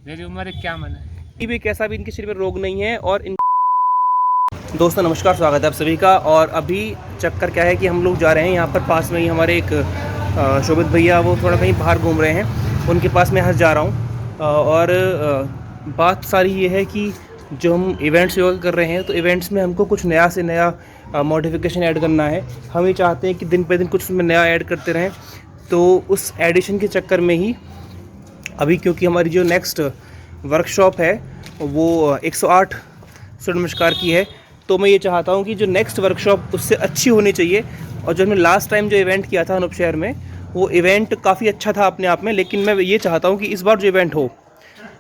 मेरी उम्र क्या मन है भी कैसा भी इनके शरीर में रोग नहीं है। और इन दोस्तों नमस्कार, स्वागत है आप सभी का। और अभी चक्कर क्या है कि हम लोग जा रहे हैं यहाँ पर पास में ही हमारे एक शोभित भैया, वो थोड़ा कहीं बाहर घूम रहे हैं, उनके पास मैं यहाँ जा रहा हूँ। और बात सारी ये है कि जो हम इवेंट्स योग कर रहे हैं, तो इवेंट्स में हमको कुछ नया से नया मॉडिफिकेशन ऐड करना है। हम ये चाहते हैं कि दिन पे दिन कुछ उसमें नया ऐड करते रहें। तो उस एडिशन के चक्कर में ही अभी, क्योंकि हमारी जो नेक्स्ट वर्कशॉप है वो 108 सूर्य नमस्कार की है, तो मैं ये चाहता हूँ कि जो नेक्स्ट वर्कशॉप उससे अच्छी होनी चाहिए। और जो हमने लास्ट टाइम जो इवेंट किया था अनूप शहर में, वो इवेंट काफ़ी अच्छा था अपने आप में, लेकिन मैं ये चाहता हूँ कि इस बार जो इवेंट हो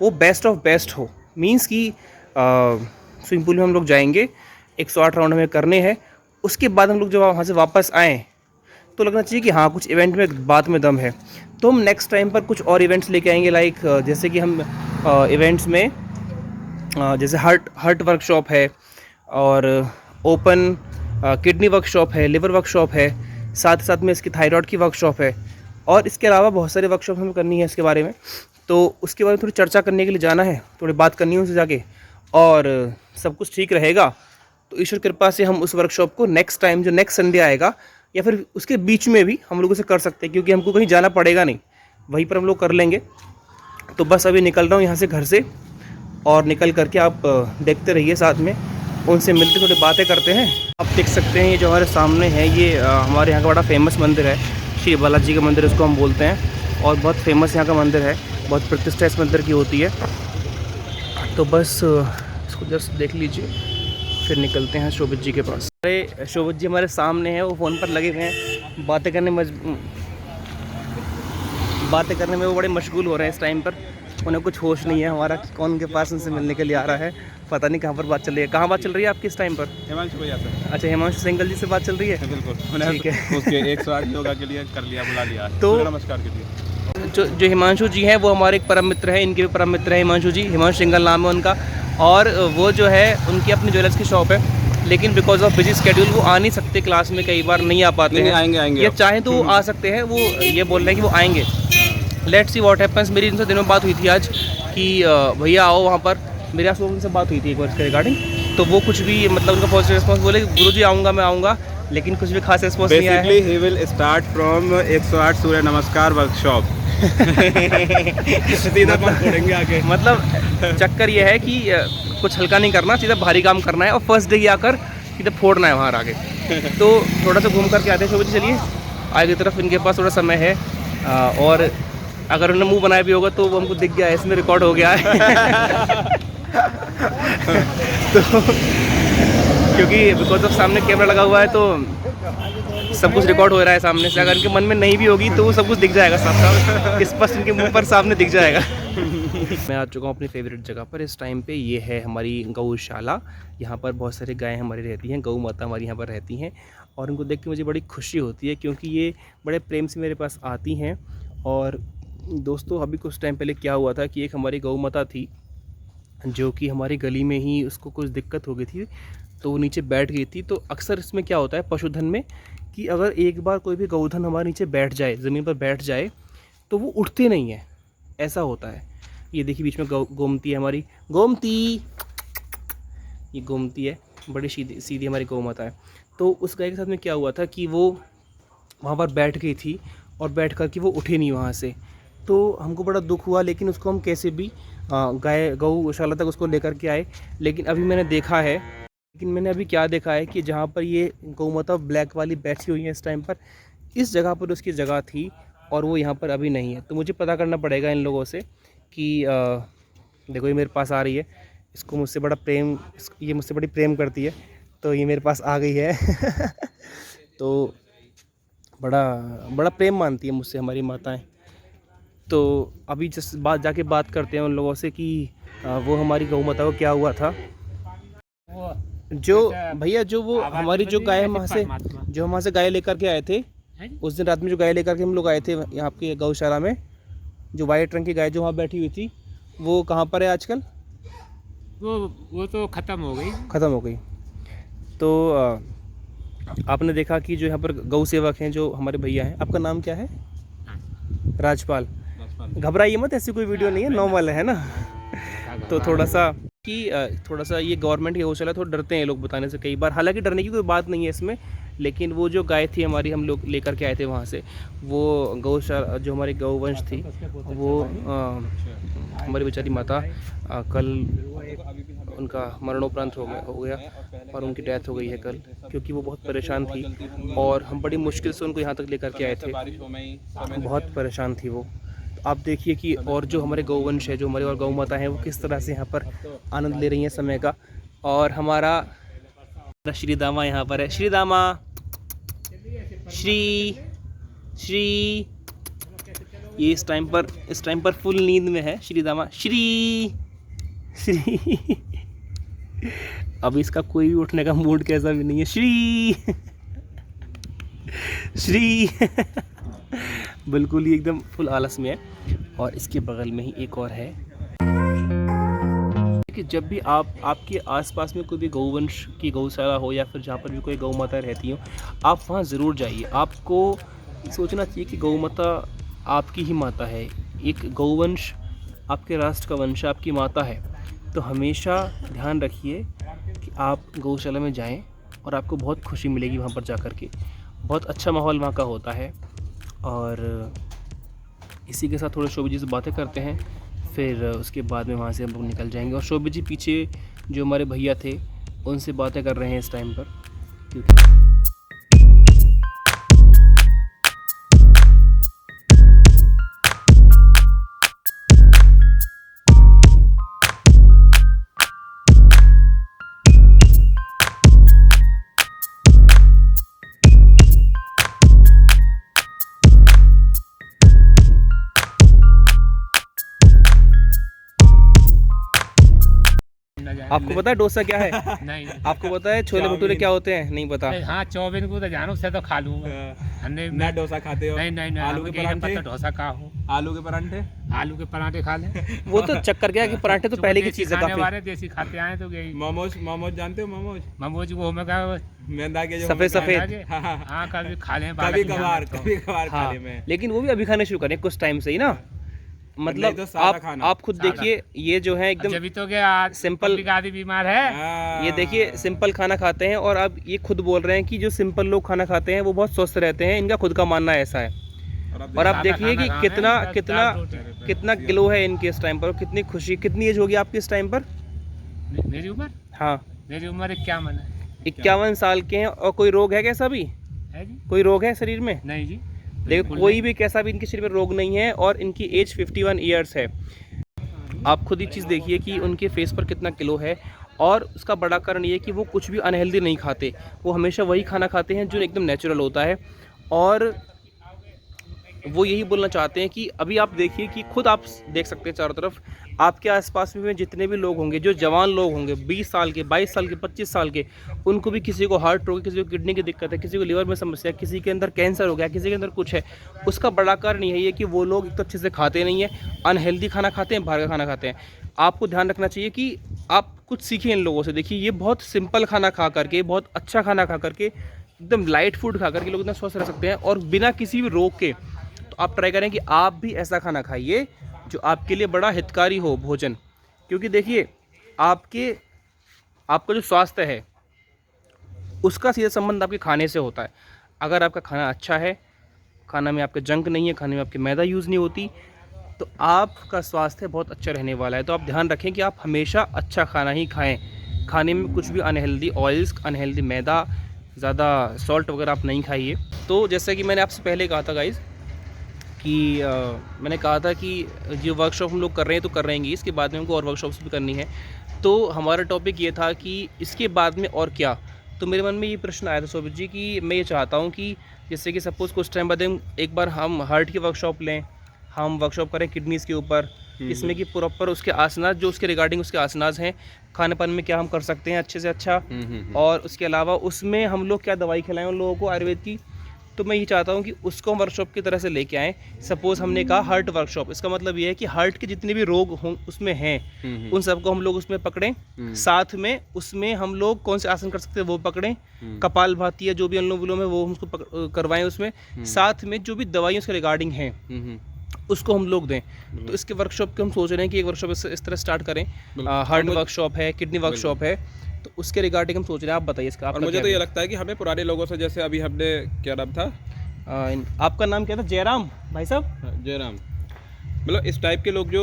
वो बेस्ट ऑफ बेस्ट हो। मींस कि स्विमिंग पूल में हम लोग जाएंगे, 108 राउंड हमें करने हैं। उसके बाद हम लोग जब वहाँ से वापस आएँ तो लगना चाहिए कि हाँ, कुछ इवेंट में बात में दम है। तो हम नेक्स्ट टाइम पर कुछ और इवेंट्स लेके आएंगे, लाइक जैसे कि हम इवेंट्स में जैसे हार्ट वर्कशॉप है, और ओपन किडनी वर्कशॉप है, लिवर वर्कशॉप है, साथ साथ में इसकी थायराइड की वर्कशॉप है, और इसके अलावा बहुत सारे वर्कशॉप हमें करनी है इसके बारे में। तो उसके बारे में थोड़ी चर्चा करने के लिए जाना है, थोड़ी बात करनी है उनसे जाके, और सब कुछ ठीक रहेगा तो ईश्वर कृपा से हम उस वर्कशॉप को नेक्स्ट टाइम जो नेक्स्ट संडे आएगा या फिर उसके बीच में भी हम लोग उसे कर सकते हैं, क्योंकि हमको कहीं जाना पड़ेगा नहीं, वहीं पर हम लोग कर लेंगे। तो बस अभी निकल रहा हूँ यहाँ से घर से, और निकल करके आप देखते रहिए, साथ में उनसे मिलकर थोड़ी बातें करते हैं। आप देख सकते हैं ये जो हमारे सामने है, ये हमारे यहाँ का बड़ा फेमस मंदिर है, श्री बालाजी का मंदिर इसको हम बोलते हैं, और बहुत फेमस यहाँ का मंदिर है, बहुत प्रतिष्ठा इस मंदिर की होती है। तो बस इसको जस्ट देख लीजिए, फिर निकलते हैं शोभित जी के पास। अरे शोभित जी हमारे सामने हैं, वो फ़ोन पर लगे हुए हैं, बातें करने में वो बड़े मशगूल हो रहे हैं इस टाइम पर। उन्हें कुछ होश नहीं है हमारा कि कौन के पास उनसे मिलने के लिए आ रहा है। पता नहीं कहाँ पर बात चल रही है। कहाँ बात चल रही है आपकी इस टाइम पर? हिमांशु भैया से। अच्छा, हिमांशु सिंगल जी से बात चल रही है। बिल्कुल, ठीक है। उसके 108 योगा के लिए कर लिया, बुला लिया तो नमस्कार के लिए। जो हिमांशु जी हैं वो हमारे एक परम मित्र हैं, इनके भी परम मित्र हैं हिमांशु जी। हिमांशु सिंगल नाम है उनका, और वो जो है उनकी अपनी ज्वेलर्स की शॉप है, लेकिन बिकॉज ऑफ बिजी स्केड्यूल वो आ नहीं सकते, क्लास में कई बार नहीं आ पाते हैं। आएंगे ये चाहें तो वो आ सकते हैं, वो ये बोल रहे हैं कि वो आएंगे। Let's see what happens. मेरी इनसे दिन में बात हुई थी आज कि भैया आओ वहाँ पर। मेरे यहाँ उनसे बात हुई थी एक बार इसके रिगार्डिंग, तो वो कुछ भी मतलब उनका पॉजिटिव रिस्पॉन्स, बोले गुरुजी आऊँगा, मैं आऊँगा, लेकिन कुछ भी खास रिस्पॉन्स नहीं आया है। Basically he will start from 108 सूर्य नमस्कार वर्कशॉप। सीधा बात छोड़ेंगे आगे। मतलब चक्कर ये है कि कुछ हल्का नहीं करना, सीधा भारी काम करना है, और फर्स्ट डे ही आकर सीधा फोड़ना है वहाँ आगे। तो थोड़ा सा घूम करके आते हैं शोभित जी, चलिए आगे की तरफ। इनके पास थोड़ा समय है, और अगर उन्होंने मुंह बनाया भी होगा तो वो हमको दिख गया है, इसमें रिकॉर्ड हो गया है। तो क्योंकि बिकॉज ऑफ सामने कैमरा लगा हुआ है, तो सब कुछ रिकॉर्ड हो रहा है सामने से। अगर इनके मन में नहीं भी होगी तो वो सब कुछ दिख जाएगा साफ साफ, स्पष्ट इनके मुंह पर सामने दिख जाएगा। मैं आ चुका हूँ अपनी फेवरेट जगह पर इस टाइम पे। ये है हमारी गौशाला। यहाँ पर बहुत सारी गायें हमारी रहती हैं, गौ माता हमारी यहाँ पर रहती हैं, और उनको देख के मुझे बड़ी खुशी होती है, क्योंकि ये बड़े प्रेम से मेरे पास आती हैं। और दोस्तों अभी कुछ टाइम पहले क्या हुआ था कि एक हमारी गौ माता थी, जो कि हमारी गली में ही उसको कुछ दिक्कत हो गई थी, तो वो नीचे बैठ गई थी। तो अक्सर इसमें क्या होता है पशुधन में, कि अगर एक बार कोई भी गौधन हमारे नीचे बैठ जाए, ज़मीन पर बैठ जाए, तो वो उठते नहीं है, ऐसा होता है। ये देखिए बीच में गोमती है हमारी, गोमती, ये गोमती है, बड़ी सीधी हमारी गौ माता है। तो उस गाय के साथ में क्या हुआ था कि वो वहाँ पर बैठ गई थी, और बैठ कर के वो उठे नहीं वहाँ से। तो हमको बड़ा दुख हुआ, लेकिन उसको हम कैसे भी गौशाला तक उसको लेकर के आए। लेकिन अभी मैंने देखा है, क्या देखा है कि जहाँ पर ये गौ माता ब्लैक वाली बैठी हुई है इस टाइम पर, इस जगह पर उसकी जगह थी, और वो यहाँ पर अभी नहीं है। तो मुझे पता करना पड़ेगा इन लोगों से कि देखो ये मेरे पास आ रही है, इसको मुझसे बड़ा प्रेम, ये मुझसे बड़ी प्रेम करती है, तो ये मेरे पास आ गई है। तो बड़ा प्रेम मानती है मुझसे हमारी माताएं। तो अभी जस्ट जाके बात करते हैं उन लोगों से कि वो हमारी गौ माता को क्या हुआ था। जो भैया, जो वो हमारी जो गाय वहाँ से गाय लेकर के आए थे, उस दिन रात में जो गाय लेकर के हम लोग आए थे यहाँ आपकी गौशाला में, जो वाइट रंग की गाय जो वहाँ बैठी हुई थी, वो कहाँ पर है आजकल? वो तो ख़त्म हो गई। तो आपने देखा कि जो यहाँ पर गौ सेवक हैं, जो हमारे भैया हैं, आपका नाम क्या है? राजपाल। घबराइए मत, ऐसी कोई वीडियो नहीं है, नॉर्मल है ना। तो थोड़ा सा ये गवर्नमेंट की गौशाला थोड़ा डरते हैं लोग बताने से कई बार, हालांकि डरने की कोई बात नहीं है इसमें, लेकिन वो जो गाय थी हमारी, हम लोग लेकर के आए थे वहाँ से, वो गौशाला जो हमारी गौवंश थी वो हमारी बेचारी माता कल उनका मरणोपरांत हो गया और उनकी डेथ हो गई है कल, क्योंकि वो बहुत परेशान थी और हम बड़ी मुश्किल से उनको यहाँ तक लेकर के आए थे, बहुत परेशान थी वो। आप देखिए कि और जो हमारे गौवंश है, जो हमारी और गौ माता हैं, वो किस तरह से यहाँ पर आनंद ले रही हैं समय का। और हमारा श्री दामा यहाँ पर है, श्री दामा, श्री ये इस टाइम पर फुल नींद में है श्री दामा, श्री अब इसका कोई भी उठने का मूड कैसा भी नहीं है, श्री बिल्कुल ही एकदम फुल आलस में है। और इसके बगल में ही एक और है कि जब भी आपके आसपास में कोई भी गौवंश की गौशाला हो या फिर जहाँ पर भी कोई गौ माता रहती हो, आप वहाँ ज़रूर जाइए। आपको सोचना चाहिए कि गौ माता आपकी ही माता है, एक गौवंश आपके राष्ट्र का वंश आपकी माता है। तो हमेशा ध्यान रखिए कि आप गौशाला में जाएं और आपको बहुत खुशी मिलेगी वहाँ पर जा कर के, बहुत अच्छा माहौल वहाँ का होता है। और इसी के साथ थोड़ा शोभित जी से बातें करते हैं, फिर उसके बाद में वहाँ से हम लोग निकल जाएंगे। और शोभित जी पीछे जो हमारे भैया थे उनसे बातें कर रहे हैं इस टाइम पर, क्योंकि आपको पता है डोसा क्या है? नहीं आपको पता है छोले भटूरे क्या होते हैं? नहीं पता। हाँ, चौबीन को तो जानू से तो खा लूंगा। हमने ना डोसा खाते हो? नहीं आलू के परांठे? डोसा खा हूँ। आलू के परांठे? आलू के पराठे खा ले। वो तो चक्कर क्या कि पराठे तो पहले की चीज है काफी। देसी खाते आए तो गई। मोमोज जानते हो? मोमोज वो मैं क्या मैदा के जो सफेद। हाँ, कभी खा लें, कभी कभार खा ले में। लेकिन वो भी अभी खाने शुरू करें कुछ टाइम से ही ना, मतलब तो आप खुद देखिए, ये जो है एकदम जब तो क्या सिंपल, आदमी बीमार है। ये देखिए सिंपल खाना खाते हैं और अब ये खुद बोल रहे हैं कि जो सिंपल लोग खाना खाते हैं वो बहुत स्वस्थ रहते हैं, इनका खुद का मानना ऐसा है। और आप देखिए कि कितना ग्लो है इनके इस टाइम पर, कितनी खुशी। कितनी एज होगी आपकी इस टाइम पर? मेरी उम्र? हाँ, मेरी उम्र 51 है। 51 साल के हैं। और कोई रोग है कैसा भी? है जी? कोई रोग है शरीर में? नहीं जी, देखो कोई भी कैसा भी इनके शरीर में रोग नहीं है और इनकी एज 51 ईयर्स है। आप खुद ही चीज़ देखिए कि उनके फेस पर कितना ग्लो है। और उसका बड़ा कारण ये है कि वो कुछ भी अनहेल्दी नहीं खाते, वो हमेशा वही खाना खाते हैं जो एकदम नेचुरल होता है। और वो यही बोलना चाहते हैं कि अभी आप देखिए कि खुद आप देख सकते हैं चारों तरफ आपके आसपास में जितने भी लोग होंगे, जो जवान लोग होंगे 20 साल के, 22 साल के, 25 साल के, उनको भी किसी को हार्ट रोग, किसी को किडनी की दिक्कत है, किसी को लीवर में समस्या है, किसी के अंदर कैंसर हो गया, किसी के अंदर कुछ है। उसका बड़ा कारण यही है कि वो लोग एक तो अच्छे से खाते नहीं हैं, अनहेल्दी खाना खाते हैं, बाहर का खाना खाते हैं। आपको ध्यान रखना चाहिए कि आप कुछ सीखें इन लोगों से। देखिए ये बहुत सिंपल खाना खा करके, बहुत अच्छा खाना खा करके, एकदम लाइट फूड खा करके लोग इतना स्वस्थ रह सकते हैं और बिना किसी भी रोग के। तो आप ट्राई करें कि आप भी ऐसा खाना खाइए जो आपके लिए बड़ा हितकारी हो भोजन, क्योंकि देखिए आपका जो स्वास्थ्य है उसका सीधा संबंध आपके खाने से होता है। अगर आपका खाना अच्छा है, खाना में आपका जंक नहीं है, खाने में आपकी मैदा यूज़ नहीं होती, तो आपका स्वास्थ्य बहुत अच्छा रहने वाला है। तो आप ध्यान रखें कि आप हमेशा अच्छा खाना ही खाएं। खाने में कुछ भी अनहेल्दी ऑयल्स, अनहेल्दी मैदा, ज़्यादा सॉल्ट वगैरह आप नहीं खाइए। तो जैसे कि मैंने आपसे पहले कहा था गाइज़ कि मैंने कहा था कि जो वर्कशॉप हम लोग कर रहे हैं तो कर रहेंगे, इसके बाद में हमको और वर्कशॉप्स भी करनी है। तो हमारा टॉपिक ये था कि इसके बाद में और क्या। तो मेरे मन में ये प्रश्न आया था शोभित जी कि मैं ये चाहता हूँ कि जैसे कि सपोज़ कुछ टाइम बाद एक बार हम हार्ट की वर्कशॉप लें, हम वर्कशॉप करें किडनीज़ के ऊपर, इसमें कि प्रॉपर उसके आसनास, जो उसके रिगार्डिंग उसके आसनास हैं, खाने पान में क्या हम कर सकते हैं अच्छे से अच्छा, और उसके अलावा उसमें हम लोग क्या दवाई खिलाएं उन लोगों को आयुर्वेद की। तो मैं ये चाहता हूँ कि उसको हम वर्कशॉप की तरह से लेके आएँ। सपोज़ हमने कहा हार्ट वर्कशॉप, इसका मतलब ये है कि हार्ट के जितने भी रोग हों उसमें हैं उन सबको हम लोग उसमें पकड़ें। साथ में उसमें हम लोग कौन से आसन कर सकते हैं वो पकड़ें, कपाल भाती या जो भी अनुलोम विलोम है वो हम उसको करवाएं उसमें। साथ में जो भी दवाइयों के रिगार्डिंग हैं उसको हम लोग दें। तो इसके वर्कशॉप के हम सोच रहे हैं कि एक वर्कशॉप इस तरह स्टार्ट करें। हार्ट वर्कशॉप है, किडनी वर्कशॉप है, तो उसके रिगार्डिंग हम सोच रहे हैं। आप बताइए इसका। और मुझे तो ये लगता है कि हमें पुराने लोगों से, जैसे अभी हमने, क्या नाम था आपका नाम क्या था? जयराम भाई साहब? जयराम। मतलब इस टाइप के लोग जो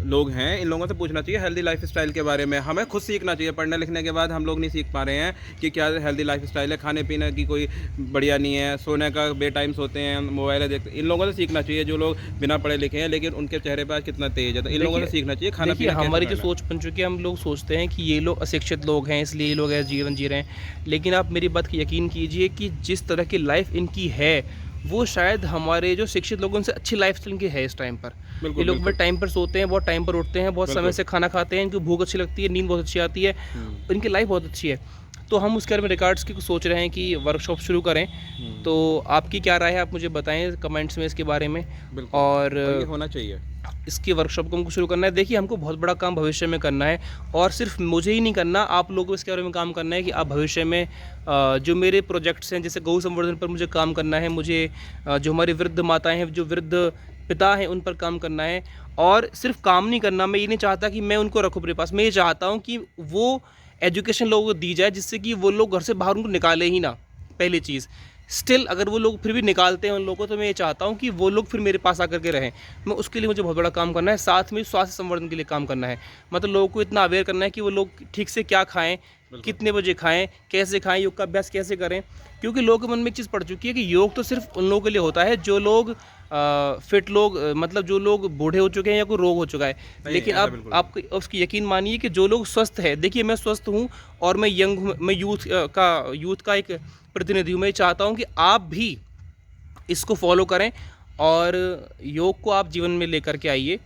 लोग हैं, इन लोगों से पूछना चाहिए हेल्दी लाइफ स्टाइल के बारे में। हमें खुद सीखना चाहिए। पढ़ने लिखने के बाद हम लोग नहीं सीख पा रहे हैं कि क्या हेल्दी लाइफ स्टाइल है। खाने पीने की कोई बढ़िया नहीं है, सोने का बे टाइम सोते हैं, मोबाइल देखते हैं। इन लोगों से सीखना चाहिए जो लोग बिना पढ़े लिखे हैं लेकिन उनके चेहरे पर कितना तेज है। तो इन लोगों से सीखना चाहिए खाना पीना। हमारी जो सोच बन चुकी है, हम लोग सोचते हैं कि ये लोग अशिक्षित लोग हैं इसलिए ये लोग ऐसा जीवन जी रहे हैं, लेकिन आप मेरी बात की यकीन कीजिए कि जिस तरह की लाइफ इनकी है वो शायद हमारे जो शिक्षित लोगों से अच्छी लाइफ स्टाइल की है इस टाइम पर। ये लोग बहुत टाइम पर सोते हैं, बहुत टाइम पर उठते हैं, बहुत समय से खाना खाते हैं, इनको भूख अच्छी लगती है, नींद बहुत अच्छी आती है, इनकी लाइफ बहुत अच्छी है। तो हम उसके बारे में रिकॉर्ड्स की सोच रहे हैं कि वर्कशॉप शुरू करें। तो आपकी क्या राय है, आप मुझे बताएं कमेंट्स में इसके बारे में। और ये होना चाहिए, इसकी वर्कशॉप को हमको शुरू करना है। देखिए, हमको बहुत बड़ा काम भविष्य में करना है, और सिर्फ मुझे ही नहीं करना, आप लोगों को इसके बारे में काम करना है कि आप भविष्य में जो मेरे प्रोजेक्ट्स हैं, जैसे गौ संवर्धन पर मुझे काम करना है, मुझे जो हमारी वृद्ध माताएं हैं, जो वृद्ध पिता हैं, उन पर काम करना है। और सिर्फ काम नहीं करना, मैं ये नहीं चाहता कि मैं उनको रखूँ अपने पास, मैं ये चाहता हूँ कि वो एजुकेशन लोगों को दी जाए जिससे कि वो लोग घर से बाहर उनको निकाले ही ना। पहली चीज़, स्टिल अगर वो लोग फिर भी निकालते हैं उन लोगों को, तो मैं ये चाहता हूँ कि वो लोग फिर मेरे पास आकर के रहें। मैं उसके लिए मुझे बहुत बड़ा काम करना है। साथ में स्वास्थ्य संवर्धन के लिए काम करना है, मतलब लोगों को इतना अवेयर करना है कि वो लोग ठीक से क्या खाएं, कितने बजे खाएं, कैसे खाएं, योग का अभ्यास कैसे करें। क्योंकि लोगों के मन में एक चीज़ पड़ चुकी है कि योग तो सिर्फ उन लोगों के लिए होता है जो लोग फिट लोग, मतलब जो लोग बूढ़े हो चुके हैं या कोई रोग हो चुका है। लेकिन आप उसकी यकीन मानिए कि जो लोग स्वस्थ है, देखिए मैं स्वस्थ हूँ और मैं यंग हूँ, मैं यूथ का एक प्रतिनिधि हूँ। मैं चाहता हूँ कि आप भी इसको फॉलो करें और योग को आप जीवन में लेकर के आइए,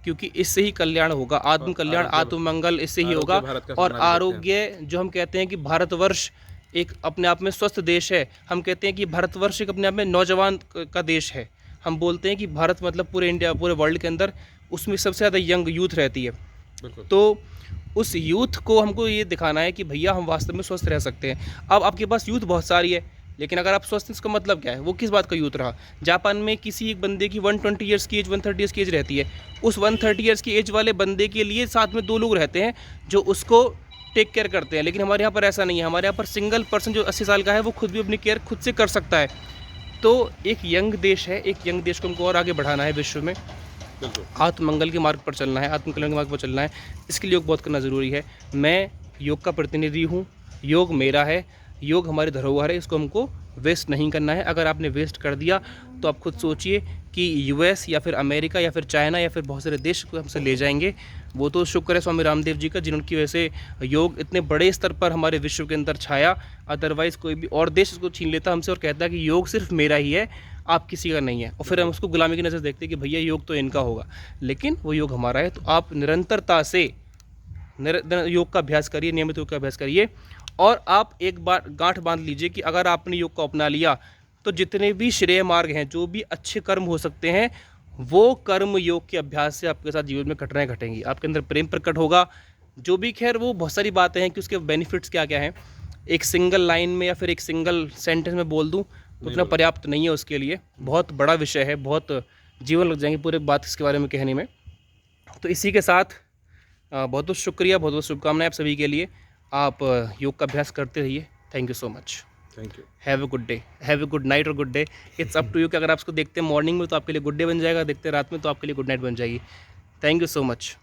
क्योंकि इससे ही कल्याण होगा, आत्म कल्याण, आत्म मंगल इससे ही होगा। और आरोग्य, जो हम कहते हैं कि भारतवर्ष एक अपने आप में स्वस्थ देश है, हम कहते हैं कि भारतवर्ष एक अपने आप में नौजवान का देश है। हम बोलते हैं कि भारत मतलब पूरे इंडिया, पूरे वर्ल्ड के अंदर उसमें सबसे ज़्यादा यंग यूथ रहती है। तो उस यूथ को हमको ये दिखाना है कि भैया हम वास्तव में स्वस्थ रह सकते हैं। अब आपके पास यूथ बहुत सारी है, लेकिन अगर आप स्वस्थ हैं, इसका मतलब क्या है? वो किस बात का यूथ रहा? जापान में किसी एक बंदे की 120 ईयर्स की एज, 130 ईयर्स की एज रहती है। उस 130 ईयर्स की एज वाले बंदे के लिए साथ में 2 लोग रहते हैं जो उसको टेक केयर करते हैं। लेकिन हमारे यहाँ पर ऐसा नहीं है। हमारे यहाँ पर सिंगल पर्सन जो 80 साल का है वो खुद भी अपनी केयर खुद से कर सकता है। तो एक यंग देश है, एक यंग देश को हमको और आगे बढ़ाना है विश्व में। आत्मंगल के मार्ग पर चलना है, आत्मकल्याण के मार्ग पर चलना है। इसके लिए योग बहुत करना ज़रूरी है। मैं योग का प्रतिनिधि हूँ, योग मेरा है, योग हमारी धरोहर है, इसको हमको वेस्ट नहीं करना है। अगर आपने वेस्ट कर दिया तो आप खुद सोचिए कि यूएस या फिर अमेरिका या फिर चाइना या फिर बहुत सारे देश को हमसे ले जाएंगे। वो तो शुक्र है स्वामी रामदेव जी का, जिनकी वजह से योग इतने बड़े स्तर पर हमारे विश्व के अंदर छाया। अदरवाइज़ कोई भी और देश उसको छीन लेता हमसे और कहता कि योग सिर्फ मेरा ही है, आप किसी का नहीं है, और फिर हम उसको गुलामी की नज़र देखते हैं कि भैया योग तो इनका होगा, लेकिन वो योग हमारा है। तो आप निरंतरता से योग का अभ्यास करिए, नियमित योग का अभ्यास करिए। और आप एक बार गांठ बांध लीजिए कि अगर आपने योग को अपना लिया तो जितने भी श्रेय मार्ग हैं, जो भी अच्छे कर्म हो सकते हैं, वो कर्म योग के अभ्यास से आपके साथ जीवन में घटनाएं घटेंगी। आपके अंदर प्रेम प्रकट होगा, जो भी, खैर वो बहुत सारी बातें हैं कि उसके बेनिफिट्स क्या क्या हैं, एक सिंगल लाइन में या फिर एक सिंगल सेंटेंस में बोल दूँ उतना पर्याप्त नहीं है उसके लिए। बहुत बड़ा विषय है, बहुत जीवन लग जाएंगे पूरे बात इसके बारे में कहने में। तो इसी के साथ बहुत बहुत शुक्रिया, बहुत बहुत शुभकामनाएं आप सभी के लिए। आप योग का अभ्यास करते रहिए। Thank you so much. Thank you. Have a good day, have a good night और good day. It's up to you कि अगर आप इसको देखते हैं मॉर्निंग में तो आपके लिए गुड डे बन जाएगा, देखते हैं रात में तो आपके लिए गुड नाइट बन जाएगी। Thank you so much.